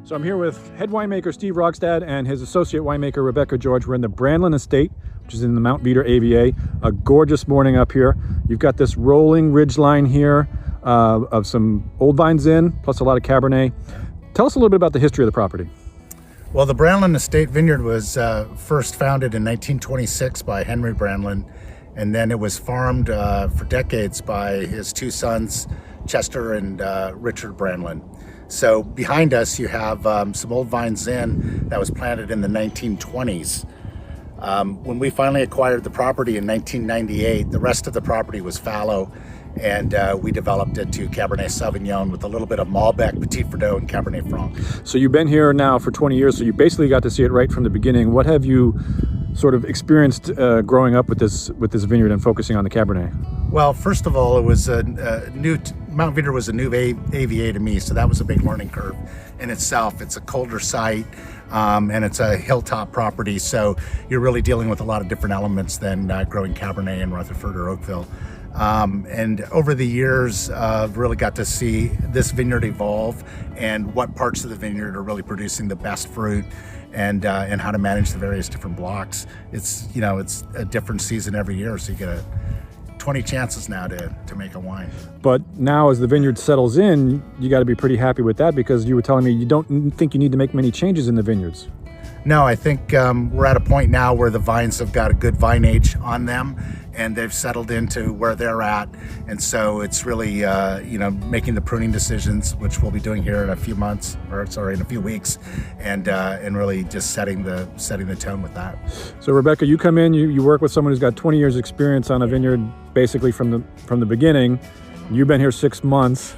So I'm here with head winemaker Steve Rogstad and his associate winemaker Rebecca George. We're in the Brandlin Estate, which is in the Mount Veeder AVA. A gorgeous morning up here. You've got this rolling ridge line here of some old vines in, plus a lot of Cabernet. Tell us a little bit about the history of the property. Well, the Brandlin Estate Vineyard was first founded in 1926 by Henry Brandlin, and then it was farmed for decades by his two sons, Chester and Richard Brandlin. So behind us you have some old vines in that was planted in the 1920s. When we finally acquired the property in 1998, the rest of the property was fallow, and we developed it to Cabernet Sauvignon with a little bit of Malbec, Petit Verdot, and Cabernet Franc. So you've been here now for 20 years, so you basically got to see it right from the beginning. What have you sort of experienced growing up with this vineyard and focusing on the Cabernet? Well, first of all, it was Mount Veeder was a new AVA to me, so that was a big learning curve in itself. It's a colder site, and it's a hilltop property, so you're really dealing with a lot of different elements than growing Cabernet in Rutherford or Oakville. And over the years, I've really got to see this vineyard evolve and what parts of the vineyard are really producing the best fruit, and how to manage the various different blocks. It's a different season every year, so you get 20 chances now to make a wine. But now as the vineyard settles in, you got to be pretty happy with that, because you were telling me you don't think you need to make many changes in the vineyards. No, I think we're at a point now where the vines have got a good vine age on them, and they've settled into where they're at. And so it's really, making the pruning decisions, which we'll be doing here in a few weeks, and really just setting the tone with that. So Rebecca, you come in, you work with someone who's got 20 years experience on a vineyard, basically from the beginning. You've been here 6 months,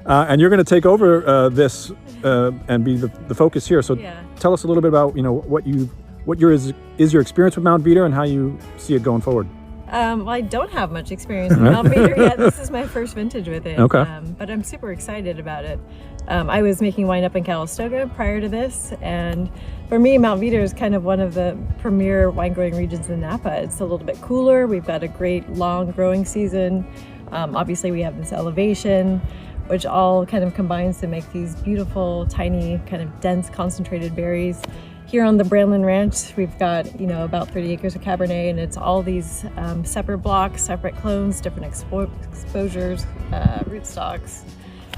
and you're going to take over this and be the focus here. So tell us a little bit about what your experience with Mount Veeder and how you see it going forward. Well, I don't have much experience with Mount Veeder yet. This is my first vintage with it. Okay. But I'm super excited about it. I was making wine up in Calistoga prior to this, and for me, Mount Veeder is kind of one of the premier wine growing regions in Napa. It's a little bit cooler. We've got a great long growing season. Obviously, we have this elevation, which all kind of combines to make these beautiful, tiny, kind of dense, concentrated berries. Here on the Brandlin Ranch, we've got about 30 acres of Cabernet, and it's all these separate blocks, separate clones, different exposures, rootstocks,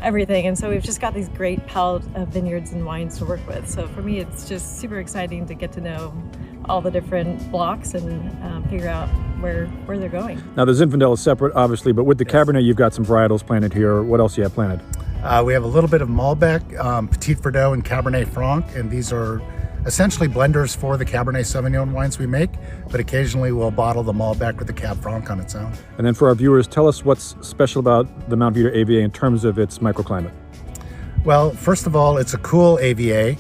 everything. And so we've just got these great palette of vineyards and wines to work with. So for me, it's just super exciting to get to know all the different blocks and figure out where they're going. Now the Zinfandel is separate, obviously, but with the Cabernet, you've got some varietals planted here. What else do you have planted? We have a little bit of Malbec, Petit Verdot, and Cabernet Franc, and these are essentially blenders for the Cabernet Sauvignon wines we make, but occasionally we'll bottle the Malbec with the Cab Franc on its own. And then for our viewers, tell us what's special about the Mount Veeder AVA in terms of its microclimate. Well, first of all, it's a cool AVA.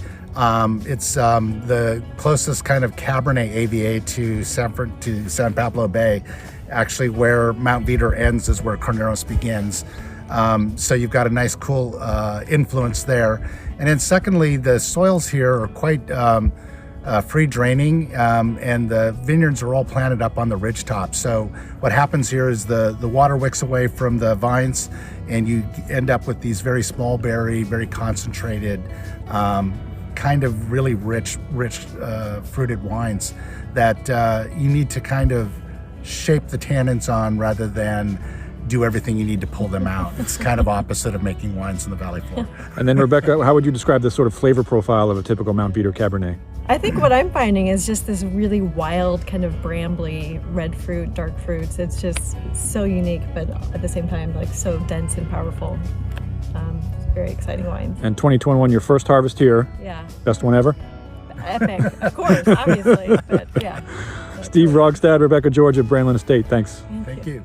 It's the closest kind of Cabernet AVA to San Pablo Bay. Actually, where Mount Veeder ends is where Carneros begins. So you've got a nice cool influence there. And then secondly, the soils here are quite free draining, and the vineyards are all planted up on the ridge top. So what happens here is the water wicks away from the vines, and you end up with these very small berry, very concentrated, kind of really rich fruited wines that you need to kind of shape the tannins on rather than do everything you need to pull them out. It's kind of opposite of making wines in the valley floor. And then Rebecca, how would you describe the sort of flavor profile of a typical Mount Veeder Cabernet? I think what I'm finding is just this really wild kind of brambly red fruit, dark fruits. It's just so unique, but at the same time, like so dense and powerful. Very exciting wine. And 2021, your first harvest here. Yeah. Best one ever? Epic, of course, obviously, but yeah. Steve Rogstad, Rebecca George at Brandlin Estate. Thanks. Thank you.